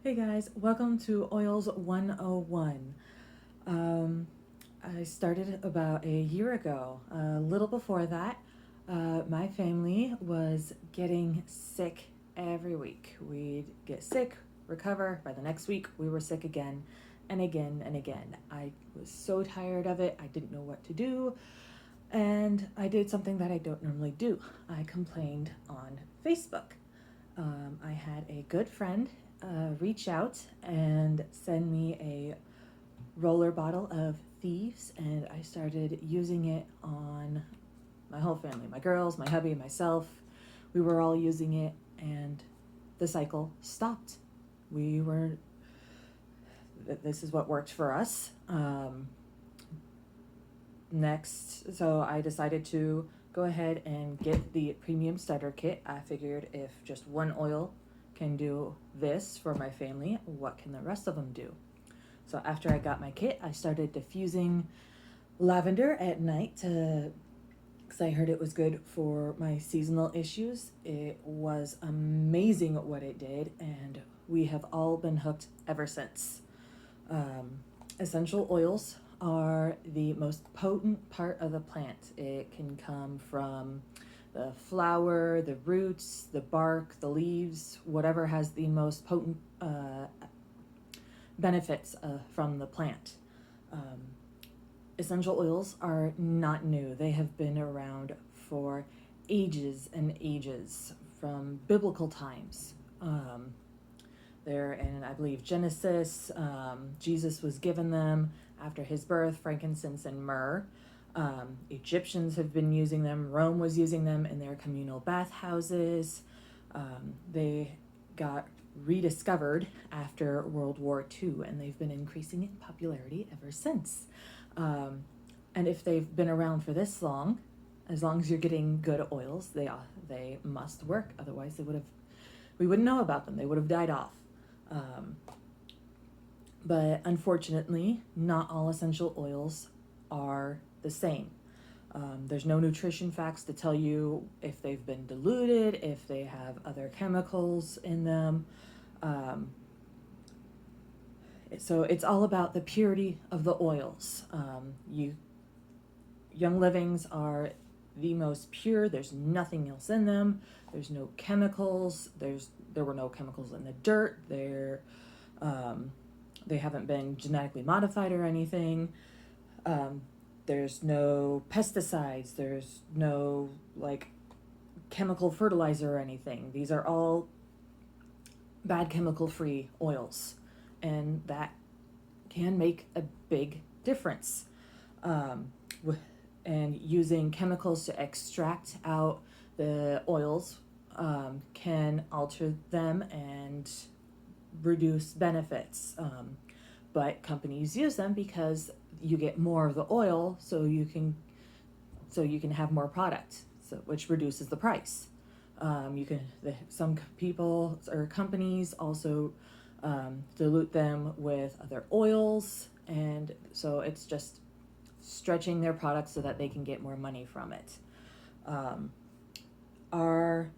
Hey guys, welcome to Oils 101. I started about a year ago. A little before that, my family was getting sick every week. We'd get sick, recover. By the next week, we were sick again and again and again. I was so tired of it, I didn't know what to do. And I did something that I don't normally do. I complained on Facebook. I had a good friend reach out and send me a roller bottle of Thieves, and I started using it on my whole family, my girls, my hubby, myself. We were all using it, and the cycle stopped. We were, this is what worked for us. Next, so I decided to go ahead and get the premium starter kit. I figured if just one oil can do this for my family, what can the rest of them do? So after I got my kit, I started diffusing lavender at night because I heard it was good for my seasonal issues. It was amazing what it did, and we have all been hooked ever since. Essential oils are the most potent part of the plant. It can come from the flower, the roots, the bark, the leaves, whatever has the most potent benefits from the plant. Essential oils are not new. They have been around for ages and ages, from biblical times. They're in, I believe, Genesis. Jesus was given them after his birth, frankincense and myrrh. Egyptians have been using them. Rome was using them in their communal bathhouses. They got rediscovered after World War II, and they've been increasing in popularity ever since. And if they've been around for this long, as long as you're getting good oils, they must work. Otherwise, we wouldn't know about them. They would have died off. But unfortunately, not all essential oils are the same. There's no nutrition facts to tell you if they've been diluted, if they have other chemicals in them. So it's all about the purity of the oils. Young Livings are the most pure. There's nothing else in them. There's no chemicals. There were no chemicals in the dirt. They haven't been genetically modified or anything. There's no pesticides. There's no chemical fertilizer or anything. These are all bad chemical-free oils, and that can make a big difference. And using chemicals to extract out the oils can alter them and reduce benefits. But companies use them because you get more of the oil, so you can have more product, which reduces the price. Some people or companies also dilute them with other oils, and so it's just stretching their products so that they can get more money from it. Are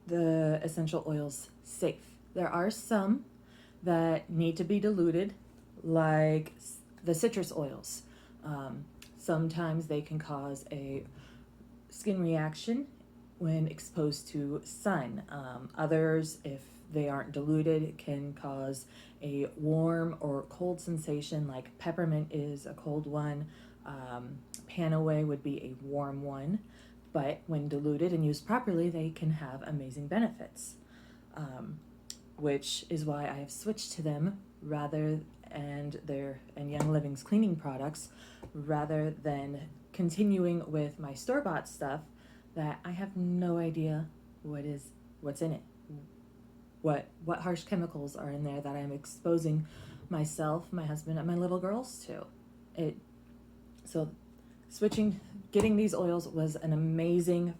the essential oils safe? There are some that need to be diluted, like the citrus oils. Sometimes they can cause a skin reaction when exposed to sun. Others, if they aren't diluted, can cause a warm or cold sensation, like peppermint is a cold one. Panaway would be a warm one. But when diluted and used properly, they can have amazing benefits, which is why I have switched to them and Young Living's cleaning products, rather than continuing with my store-bought stuff that I have no idea what's in it, what harsh chemicals are in there that I'm exposing myself, my husband, and my little girls to. So getting these oils was an amazing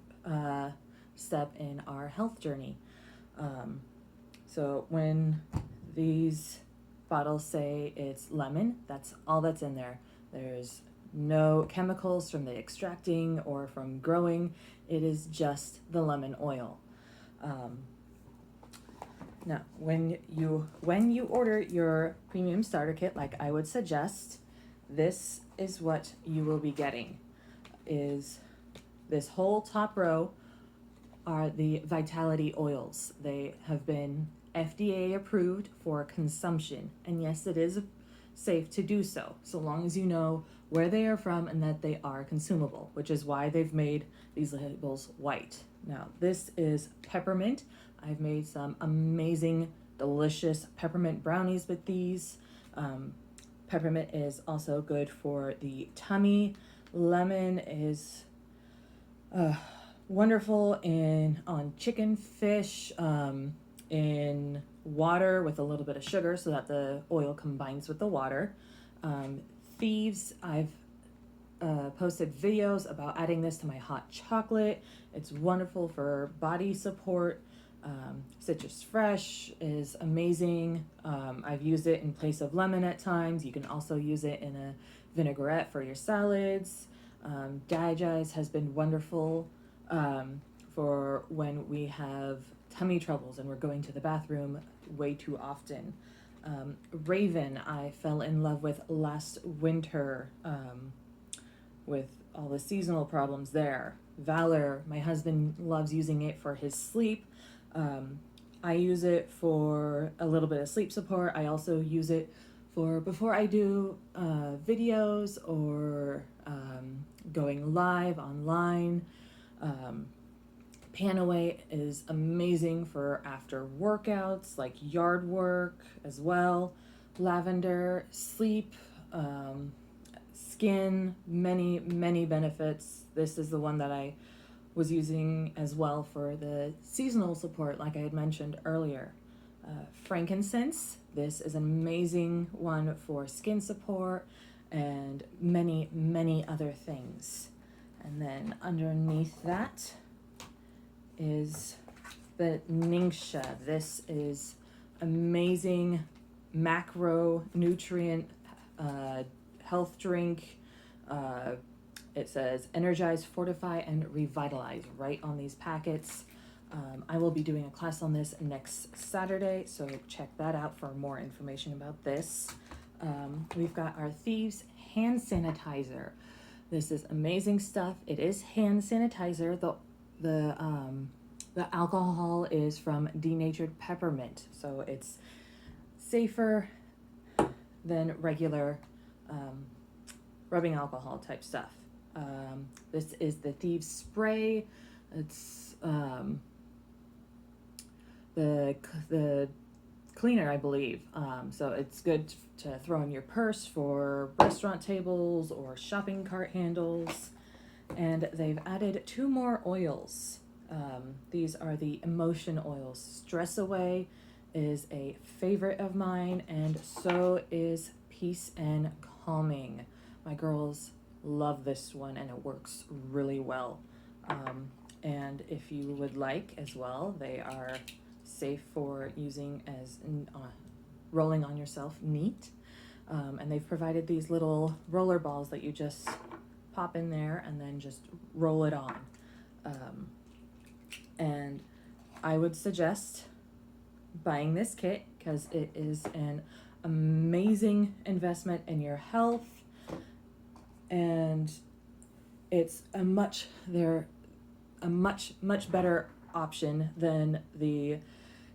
step in our health journey. So when these bottles say it's lemon, that's all that's in there. There's no chemicals from the extracting or from growing. It is just the lemon oil. Now, when you order your premium starter kit, like I would suggest, this is what you will be getting. Is this whole top row are the Vitality oils. They have been FDA approved for consumption, and yes, it is safe to do so, so long as you know where they are from and that they are consumable, which is why they've made these labels white. Now, this is peppermint. I've made some amazing, delicious peppermint brownies with these. Peppermint is also good for the tummy. Lemon is wonderful on chicken, fish, in water with a little bit of sugar so that the oil combines with the water. Thieves, I've posted videos about adding this to my hot chocolate. It's wonderful for body support. Citrus Fresh is amazing. I've used it in place of lemon at times. You can also use it in a vinaigrette for your salads. Digize has been wonderful for when we have tummy troubles and we're going to the bathroom way too often. Raven, I fell in love with last winter with all the seasonal problems there. Valor, my husband loves using it for his sleep. I use it for a little bit of sleep support. I also use it for before I do videos or going live online. Panaway is amazing for after workouts, like yard work as well. Lavender, sleep, skin, many benefits. This is the one that I was using as well for the seasonal support, like I had mentioned earlier. Frankincense, this is an amazing one for skin support and many other things. And then underneath that is the Ningxia. This is amazing macronutrient health drink. It says energize, fortify, and revitalize right on these packets. I will be doing a class on this next Saturday, so check that out for more information about this. We've got our Thieves hand sanitizer. This is amazing stuff. It is hand sanitizer. The alcohol is from denatured peppermint, so it's safer than regular rubbing alcohol type stuff. This is the Thieves spray. It's the cleaner, I believe. So it's good to throw in your purse for restaurant tables or shopping cart handles. And they've added 2 more oils. These are the emotion oils. Stress Away is a favorite of mine, and so is Peace and Calming. My girls love this one, and it works really well. And if you would like as well, they are safe for using as rolling on yourself neat. And they've provided these little roller balls that you just pop in there and then just roll it on. And I would suggest buying this kit because it is an amazing investment in your health, and it's a much better option than the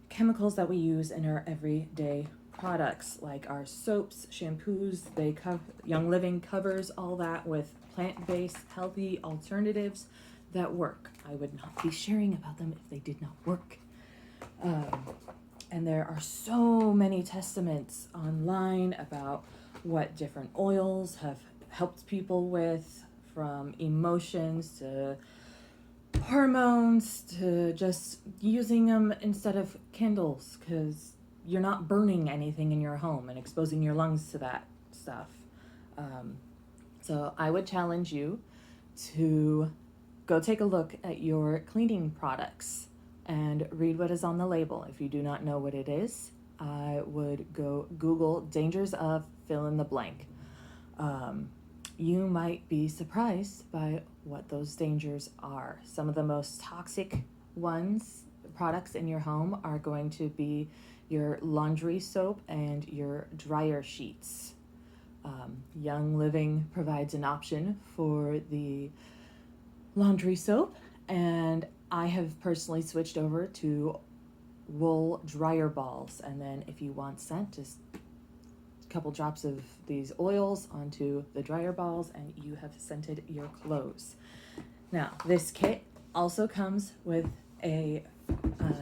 chemicals that we use in our everyday products, like our soaps, shampoos. Young Living covers all that with plant-based healthy alternatives that work. I would not be sharing about them if they did not work. And there are so many testaments online about what different oils have helped people with, from emotions to hormones to just using them instead of candles, because you're not burning anything in your home and exposing your lungs to that stuff. So I would challenge you to go take a look at your cleaning products and read what is on the label. If you do not know what it is, I would go Google dangers of fill in the blank. You might be surprised by what those dangers are. Some of the most toxic ones products in your home are going to be your laundry soap and your dryer sheets. Young Living provides an option for the laundry soap, and I have personally switched over to wool dryer balls. And then if you want scent, just a couple drops of these oils onto the dryer balls and you have scented your clothes. Now, this kit also comes with a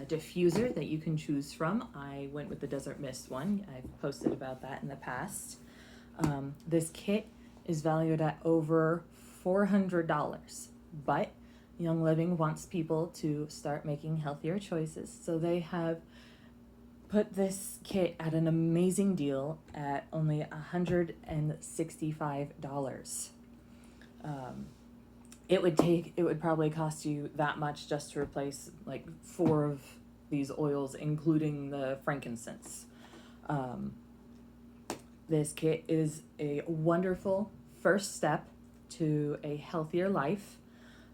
diffuser that you can choose from. I went with the Desert Mist one. I've posted about that in the past. This kit is valued at over $400, but Young Living wants people to start making healthier choices, so they have put this kit at an amazing deal at only $165. It would probably cost you that much just to replace like 4 of these oils, including the frankincense. This kit is a wonderful first step to a healthier life.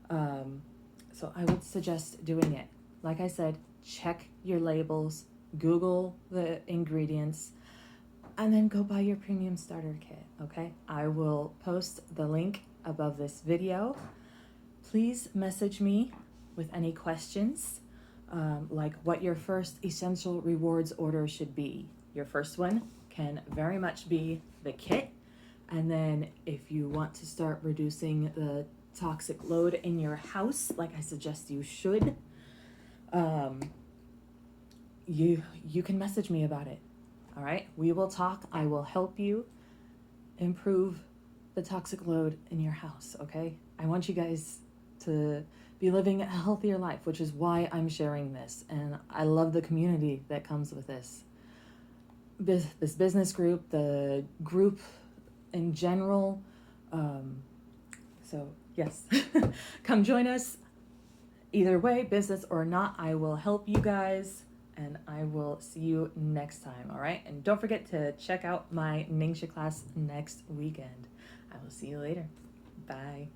So I would suggest doing it. Like I said, check your labels, Google the ingredients, and then go buy your premium starter kit, okay? I will post the link above this video. Please message me with any questions, like what your first Essential Rewards order should be. Your first one can very much be the kit, and then if you want to start reducing the toxic load in your house, like I suggest you should, you can message me about it. All right, we will talk. I will help you improve the toxic load in your house. Okay, I want you guys to be living a healthier life, which is why I'm sharing this, and I love the community that comes with this business group, the group in general. So yes, come join us. Either way, business or not, I will help you guys, and I will see you next time. All right, and don't forget to check out my Ningxia class next weekend. I will see you later. Bye.